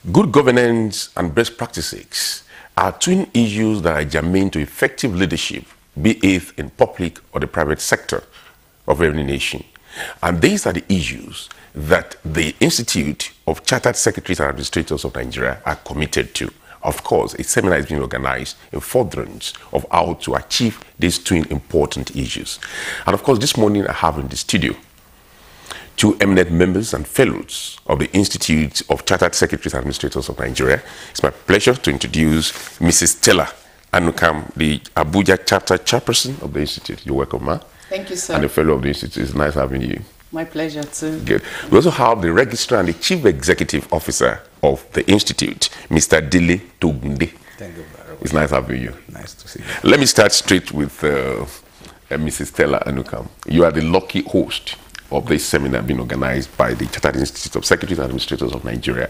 Good governance and best practices are twin issues that are germane to effective leadership, be it in public or the private sector of every nation. And these are the issues that the Institute of Chartered Secretaries and Administrators of Nigeria are committed to. Of course, a seminar is being organized in furtherance of how to achieve these twin important issues. And of course, this morning I have in the studio two eminent members and fellows of the Institute of Chartered Secretaries and Administrators of Nigeria. It's my pleasure to introduce Mrs. Stella Anukan, the Abuja chapter chairperson of the Institute. You're welcome, ma'am. Thank you, sir. And the fellow of the Institute. It's nice having you. My pleasure, too. Good. We also have the registrar and the chief executive officer of the Institute, Mr. Dele Togunde. Thank you very much. It's nice having you. Nice to see you. Let me start straight with Mrs. Stella Anukan. You are the lucky host of this seminar being organized by the Chartered Institute of Secretaries and Administrators of Nigeria.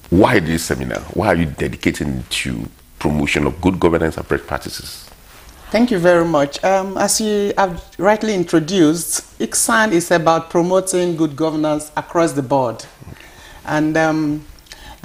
Why this seminar? Why are you dedicating to promotion of good governance and best practices? Thank you very much. As you have rightly introduced, ICSAN is about promoting good governance across the board. And the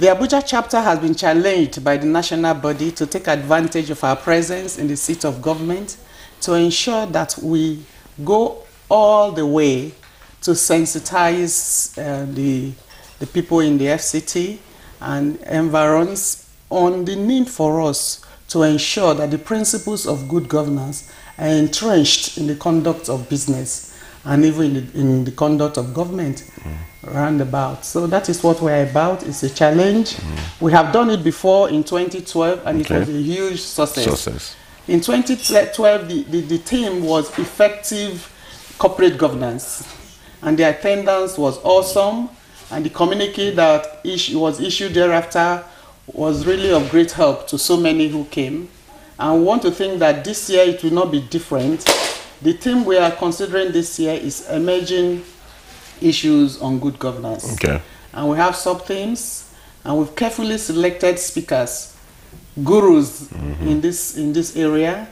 Abuja chapter has been challenged by the national body to take advantage of our presence in the seat of government to ensure that we go all the way to sensitize the people in the FCT and environs on the need for us to ensure that the principles of good governance are entrenched in the conduct of business and even in the conduct of government roundabout. So that is what we're about. It's a challenge. We have done it before in 2012 and it was a huge success. In 2012, the theme was effective corporate governance, and the attendance was awesome, and the communique that was issued thereafter was really of great help to so many who came. And we want to think that this year it will not be different. The theme we are considering this year is emerging issues on good governance. Okay. And we have sub-themes, and we've carefully selected speakers, gurus in this area,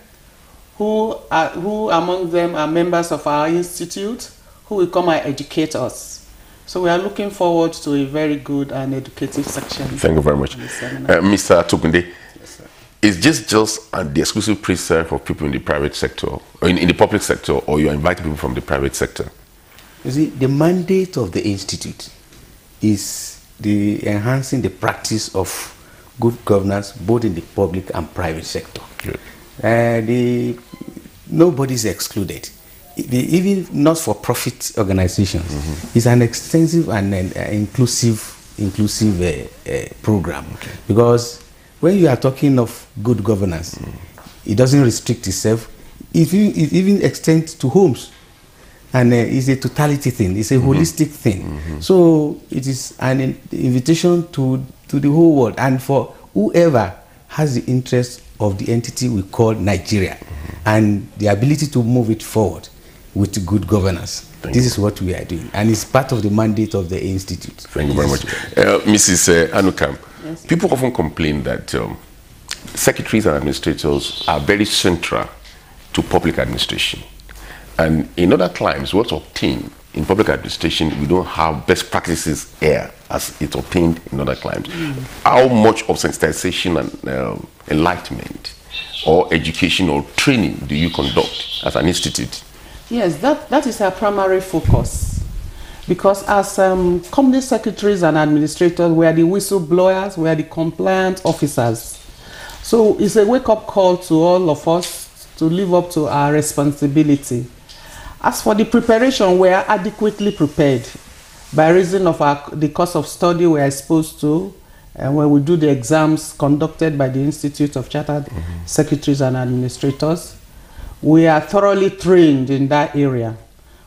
who among them are members of our institute, who will come and educate us. So we are looking forward to a very good and educative section. Thank you very much. Mr. Togunde, yes, sir. Is this just the exclusive preserve for people in the private sector, or in the public sector, or you are inviting people from the private sector? You see, the mandate of the Institute is the enhancing the practice of good governance both in the public and private sector. Good. Nobody is excluded. Even not-for-profit organizations, it's an extensive and inclusive program. Okay. Because when you are talking of good governance, it doesn't restrict itself. It even extends to homes, and it's a totality thing. It's a holistic thing. So it is an invitation to the whole world, and for whoever has the interest of the entity we call Nigeria, and the ability to move it forward with good governance. This is what we are doing, and it's part of the mandate of the Institute. Thank you very much. Mrs. Anukan, yes. People often complain that secretaries and administrators are very central to public administration. And in other climes, what's obtained in public administration, we don't have best practices here as it's obtained in other climes. How much of sensitization and enlightenment or education or training do you conduct as an institute? Yes, that is our primary focus. Because as company secretaries and administrators, we are the whistleblowers, we are the compliance officers. So it's a wake-up call to all of us to live up to our responsibility. As for the preparation, we are adequately prepared by reason of the course of study we are exposed to, and when we do the exams conducted by the Institute of Chartered Secretaries and Administrators. We are thoroughly trained in that area.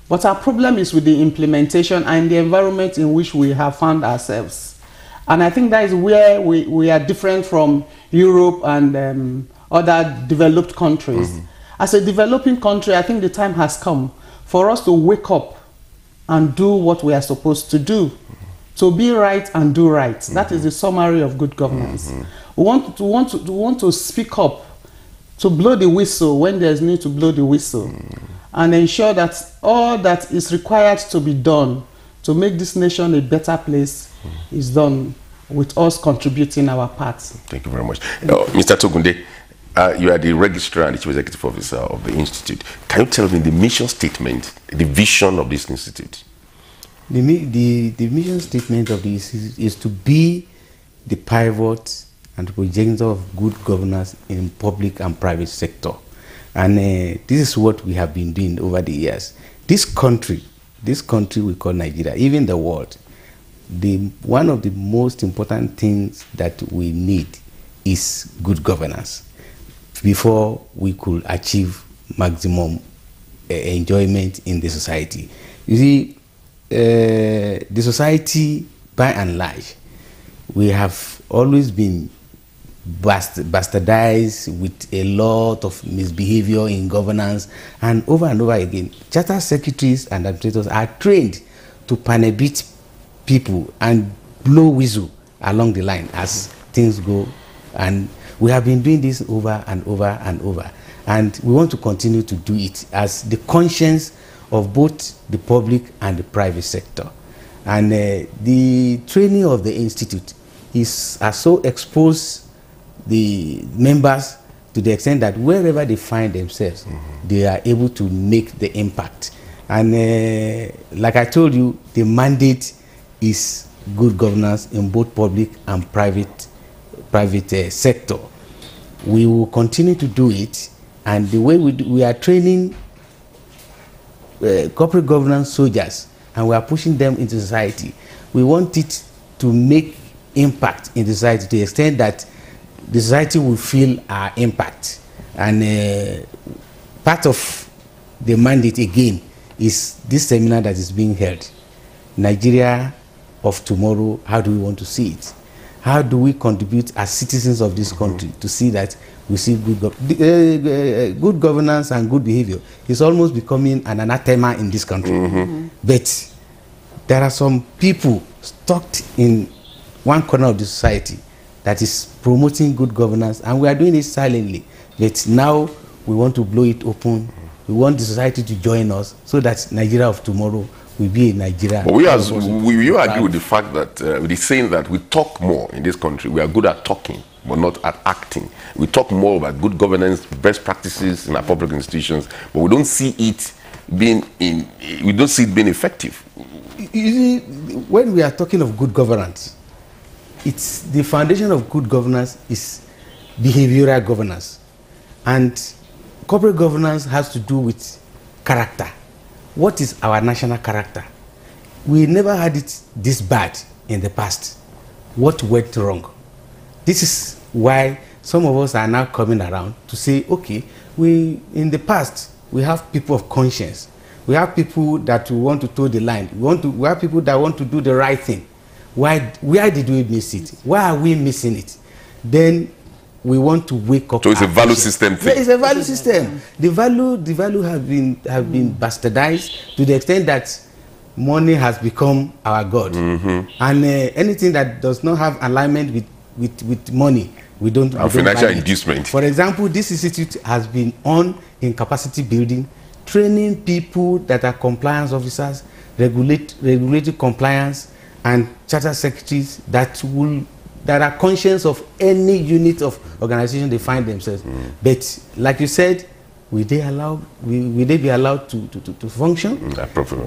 But our problem is with the implementation and the environment in which we have found ourselves. And I think that is where we are different from Europe and other developed countries. As a developing country, I think the time has come for us to wake up and do what we are supposed to do. To be right and do right. That is the summary of good governance. We want to speak up, to blow the whistle when there's need to blow the whistle, and ensure that all that is required to be done to make this nation a better place is done. with us contributing our part. Thank you very much. Mr. Togunde, you are the registrar and the chief executive officer of the institute. Can you tell me the mission statement, the vision of this institute? The mission statement of the institute is to be the pivot and progenitor of good governance in public and private sector. And this is what we have been doing over the years. This country we call Nigeria, even the world, one of the most important things that we need is good governance before we could achieve maximum enjoyment in the society. You see, the society, by and large, we have always been bastardized with a lot of misbehavior in governance, and over again, charter secretaries and administrators are trained to panabit people and blow whistle along the line as things go, and we have been doing this over and over, and we want to continue to do it as the conscience of both the public and the private sector. And the training of the institute has so exposed the members to the extent that wherever they find themselves, they are able to make the impact. And like I told you, the mandate is good governance in both public and private sector. We will continue to do it, and the way we are training corporate governance soldiers, and we are pushing them into society. We want it to make impact in the society to the extent that the society will feel our impact. And part of the mandate again is this seminar that is being held. Nigeria of tomorrow, how do we want to see it? How do we contribute as citizens of this country to see that we see good governance and good behavior is almost becoming an anathema in this country. But there are some people stuck in one corner of the society that is promoting good governance, and we are doing it silently. But now we want to blow it open. We want the society to join us so that Nigeria of tomorrow will be a Nigeria. But you agree with the fact that, with the saying that we talk more in this country. We are good at talking, but not at acting. We talk more about good governance, best practices in our public institutions, but we don't see it being effective. You see, when we are talking of good governance, it's the foundation of good governance is behavioral governance, and corporate governance has to do with character. What is our national character? We never had it this bad in the past. What went wrong? This is why some of us are now coming around to say, okay, in the past we have people of conscience. We have people that want to toe the line. We have people that want to do the right thing. Where did we miss it? Why are we missing it? Then we want to wake up. So it's a value system thing. Yeah, it's a value system. The value have been bastardized to the extent that money has become our god. And anything that does not have alignment with money, we don't. Financial inducement. For example, this institute has been on in capacity building, training people that are compliance officers, regulatory compliance, and charter secretaries that are conscious of any unit of organization they find themselves. But like you said, will they be allowed to function?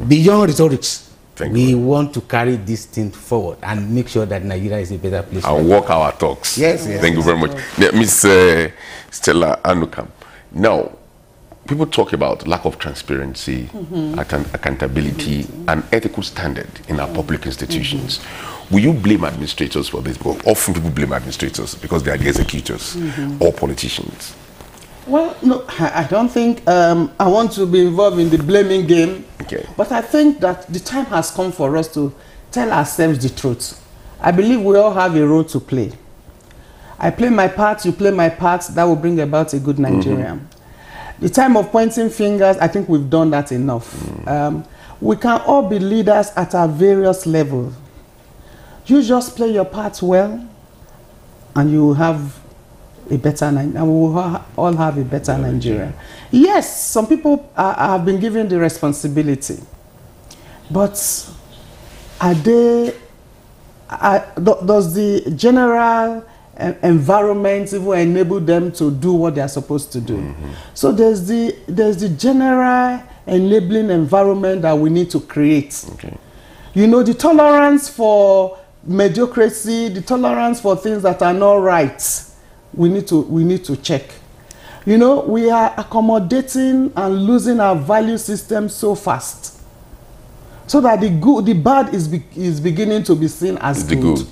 Beyond rhetorics, we want to carry this thing forward and make sure that Nigeria is a better place. And walk our talks. Yes. Thank you very much. Miss Stella Anukan. Now, people talk about lack of transparency, accountability, and ethical standard in our public institutions. Will you blame administrators for this? Well, often people blame administrators because they are the executors or politicians. Well, no, I don't think I want to be involved in the blaming game. Okay. But I think that the time has come for us to tell ourselves the truth. I believe we all have a role to play. I play my part, you play my part, that will bring about a good Nigeria. The time of pointing fingers, I think we've done that enough. We can all be leaders at our various levels. You just play your part well, and you will have a better Nigeria, and we will all have a better Nigeria. Yes, some people have been given the responsibility, but are they does the general environment even enable them to do what they are supposed to do? So there's the general enabling environment that we need to create. Okay. You know, the tolerance for mediocrity, the tolerance for things that are not right, we need to check. You know, we are accommodating and losing our value system so fast, so that the bad is beginning to be seen as good,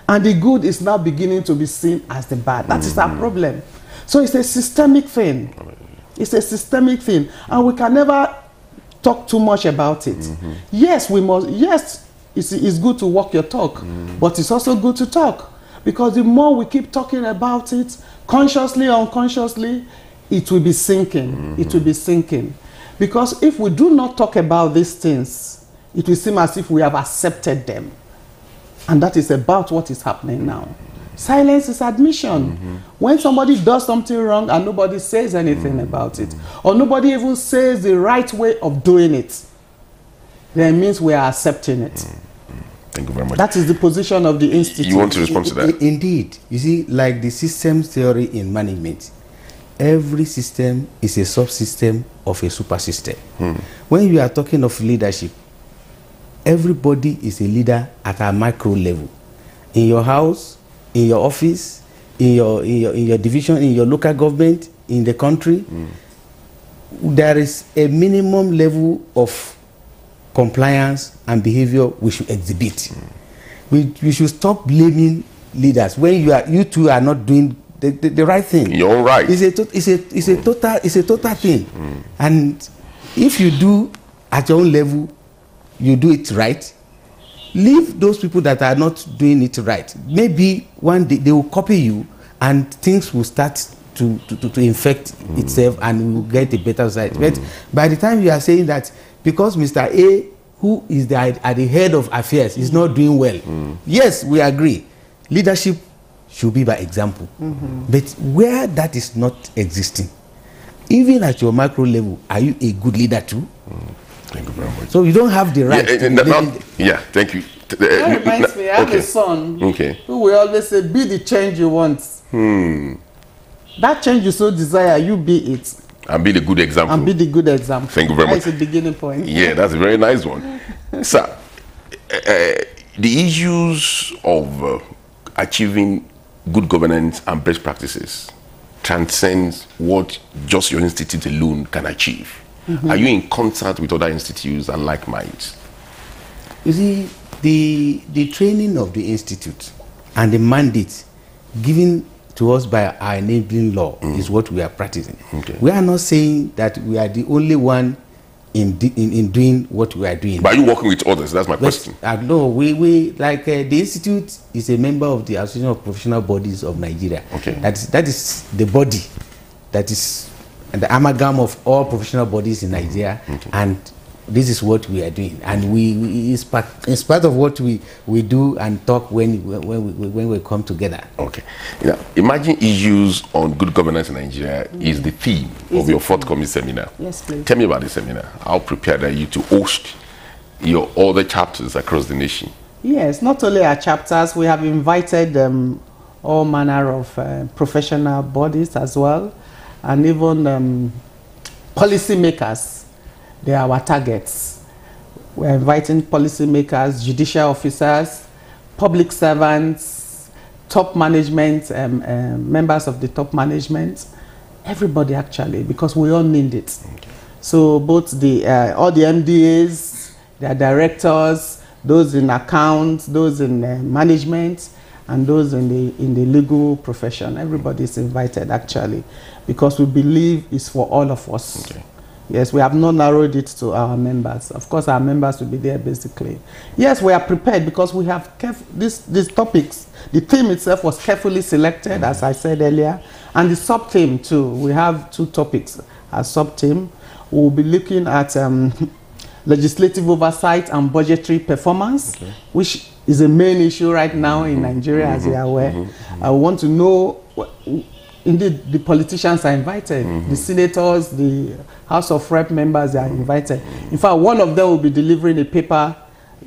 and the good is now beginning to be seen as the bad. That is our problem. So it's a systemic thing. It's a systemic thing, and we can never talk too much about it. Yes, we must. Yes, it's good to walk your talk, but it's also good to talk, because the more we keep talking about it, consciously or unconsciously, it will be sinking. It will be sinking, because if we do not talk about these things, it will seem as if we have accepted them, and that is about what is happening now. Silence is admission. When somebody does something wrong and nobody says anything about it, or nobody even says the right way of doing it, then it means we are accepting it. Thank you very much. That is the position of the institute. You want to respond to that? Indeed. You see, like the system theory in management, every system is a subsystem of a super system. When you are talking of leadership, everybody is a leader at a micro level. In your house, in your office, in your division, in your local government, in the country, there is a minimum level of compliance and behavior we should exhibit. We should stop blaming leaders when you two are not doing the right thing. You're right. It's a total thing. And if you do at your own level, you do it right, leave those people that are not doing it right. Maybe one day they will copy you and things will start to infect itself, and we will get a better side. But by the time you are saying that because Mr. A, who is at the head of affairs, is not doing well, yes, we agree. Leadership should be by example. But where that is not existing, even at your macro level, are you a good leader too? Thank you very much. So you don't have the right. Thank you. That reminds me, I have a son who will always say, be the change you want. That change you so desire, you be it. And be the good example. And be the good example. Thank you very much. That's a beginning point. Yeah, that's a very nice one. Sir, the issues of achieving good governance and best practices transcends what just your institute alone can achieve. Are you in contact with other institutes and like minds? You see, the training of the institute and the mandate given to us by our enabling law is what we are practicing. We are not saying that we are the only one in doing what we are doing. But are you working with others? That's my question. No, we like the institute is a member of the Association of Professional Bodies of Nigeria. That is the body that is the amalgam of all professional bodies in Nigeria, and this is what we are doing, and it's part of what we do and talk when we come together. Now, imagine issues on good governance in Nigeria is the theme of your forthcoming seminar. Yes, please. Tell me about the seminar. How prepared are you to host your other chapters across the nation? Yes, not only our chapters, we have invited all manner of professional bodies as well, and even policy makers. They are our targets. We are inviting policy makers, judicial officers, public servants, top management, members of the top management, everybody actually, because we all need it. So both all the MDAs, their directors, those in accounts, those in management, and those in the legal profession, everybody is invited actually, because we believe it's for all of us. Yes, we have not narrowed it to our members. Of course, our members will be there basically. Yes, we are prepared because we have these topics. The theme itself was carefully selected, as I said earlier, and the sub-theme too. We have 2 topics as sub-theme. We will be looking at legislative oversight and budgetary performance, which is a main issue right now in Nigeria, as you are aware. I want to know, indeed, the politicians are invited, the senators, the House of Rep members are invited. In fact, one of them will be delivering a paper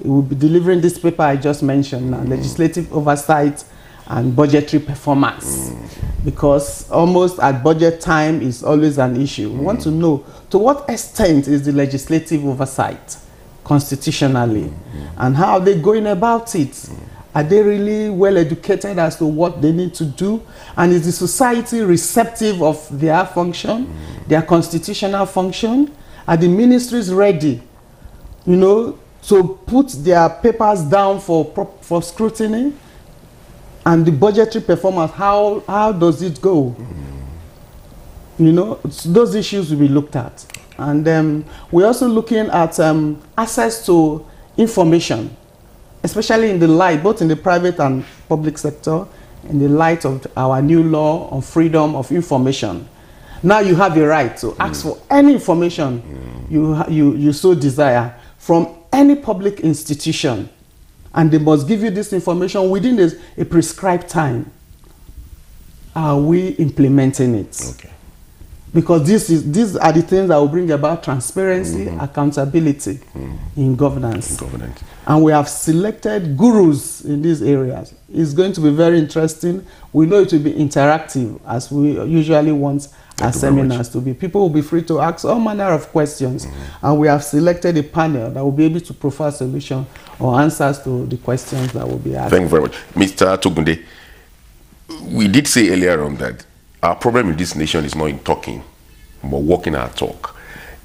He will be delivering this paper I just mentioned now, legislative oversight and budgetary performance, because almost at budget time is always an issue. We want to know to what extent is the legislative oversight constitutionally, and how are they going about it? Are they really well educated as to what they need to do? And is the society receptive of their function, their constitutional function? Are the ministries ready, you know, to put their papers down for scrutiny? And the budgetary performance, how does it go? You know, those issues will be looked at. And we're also looking at access to information, especially in the light, both in the private and public sector, in the light of our new law on freedom of information. Now you have the right to ask for any information you so desire from any public institution. And they must give you this information within a prescribed time. Are we implementing it? Okay. Because these are the things that will bring about transparency, accountability in governance. And we have selected gurus in these areas. It's going to be very interesting. We know it will be interactive, as we usually want our seminars to be. People will be free to ask all manner of questions. And we have selected a panel that will be able to provide solutions or answers to the questions that will be asked. Thank you very much. Mr. Togunde, we did say earlier on that our problem in this nation is not in talking, but walking our talk.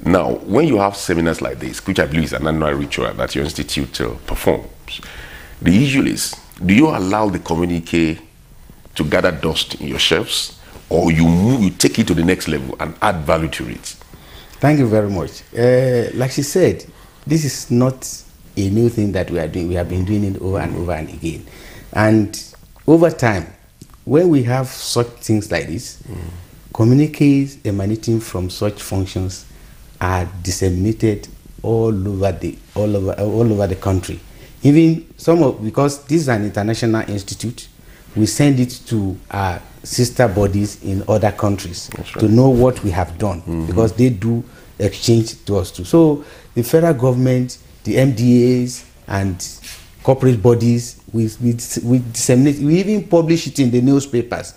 Now, when you have seminars like this, which I believe is an annual ritual that your institute performs, the issue is, do you allow the communique to gather dust in your shelves, or you take it to the next level and add value to it? Thank you very much. Like she said, this is not a new thing that we are doing. We have been doing it over and over and again. And over time, when we have such things like this, communiques emanating from such functions are disseminated all over the country. Even because this is an international institute, we send it to our sister bodies in other countries to know what we have done, because they do exchange to us too. So the federal government, the MDAs and corporate bodies, we disseminate, we even publish it in the newspapers.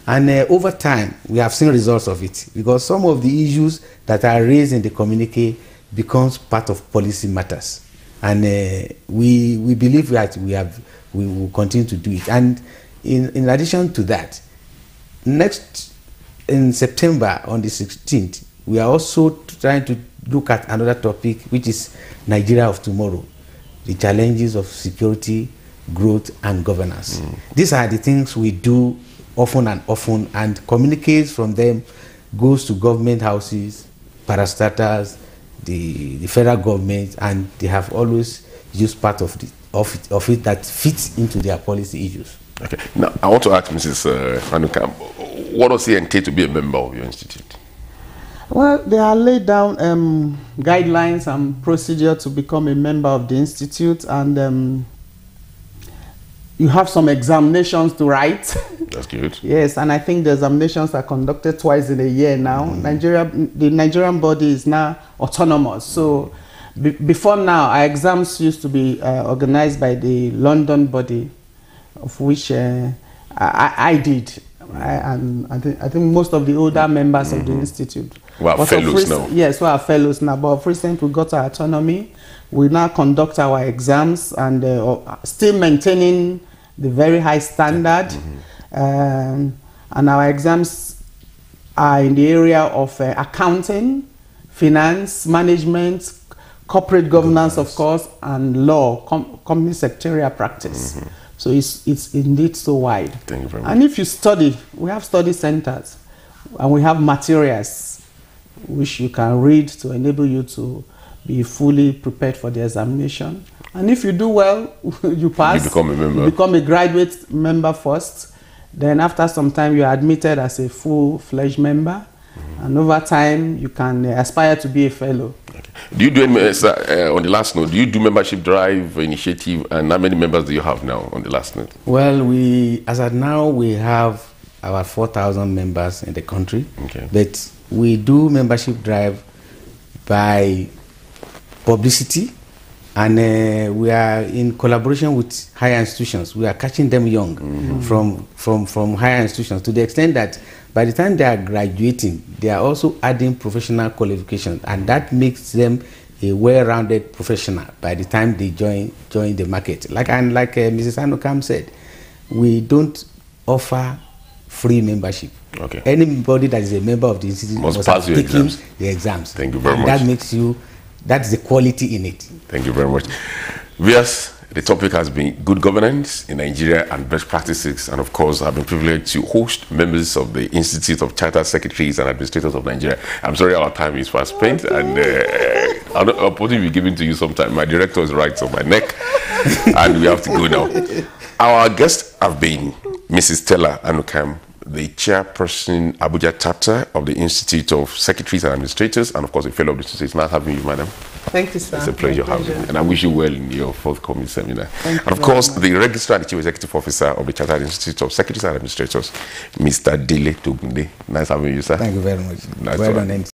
And over time, we have seen results of it, because some of the issues that are raised in the communique becomes part of policy matters. And we believe that we will continue to do it. And in addition to that, in September on the 16th, we are also trying to look at another topic, which is Nigeria of tomorrow, the challenges of security, growth, and governance. These are the things we do often, and communiques from them goes to government houses, parastatals, the federal government, and they have always used part of it that fits into their policy issues. Okay. Now, I want to ask Mrs. Anukan, what does it entail to be a member of your institute? Well, they are laid down guidelines and procedure to become a member of the institute, and you have some examinations to write. That's good. Yes, and I think the examinations are conducted twice in a year now. The Nigerian body is now autonomous. So before now, our exams used to be organized by the London body, of which I did. I think most of the older members of the institute. We are fellows now. Yes, we are fellows now. But of recent, we got our autonomy. We now conduct our exams and still maintaining the very high standard. And our exams are in the area of accounting, finance, management, corporate governance, of course, and law, company secretarial practice. So it's indeed so wide. Thank you very much. And if you study, we have study centers, and we have materials which you can read to enable you to be fully prepared for the examination. And if you do well, you pass. You become a member. You become a graduate member first. Then after some time, you are admitted as a full-fledged member. And over time, you can aspire to be a fellow. Okay. Do you do any, on the last note, do you do membership drive initiative, and how many members do you have now on the last note? Well, as of now, we have about 4,000 members in the country. Okay. But we do membership drive by publicity And we are in collaboration with higher institutions. We are catching them young from higher institutions, to the extent that by the time they are graduating, they are also adding professional qualifications, and that makes them a well-rounded professional by the time they join the market. Like Mrs. Anukan said, we don't offer free membership. Okay. Anybody that is a member of the institute must must pass have taken exams. the exams. Thank you very much. That makes that's the quality in it. Thank you very much. Viewers, the topic has been good governance in Nigeria and best practices, and of course I've been privileged to host members of the Institute of Chartered Secretaries and Administrators of Nigeria. I'm sorry our time is fast spent, and I'll probably be given to you sometime. My director is right on my neck and we have to go now. Our guests have been Mrs. Stella Anukan, the chairperson, Abuja chapter of the Institute of Secretaries and Administrators, and of course a fellow of the institute. It's nice having you, madam. Thank you, sir. It's a pleasure having you, and I wish you well in your forthcoming seminar. And of course, the Registrar and the Chief Executive Officer of the Chartered Institute of Secretaries and Administrators, Mr. Dele Togunde. Nice having you, sir. Thank you very much. Nice well done.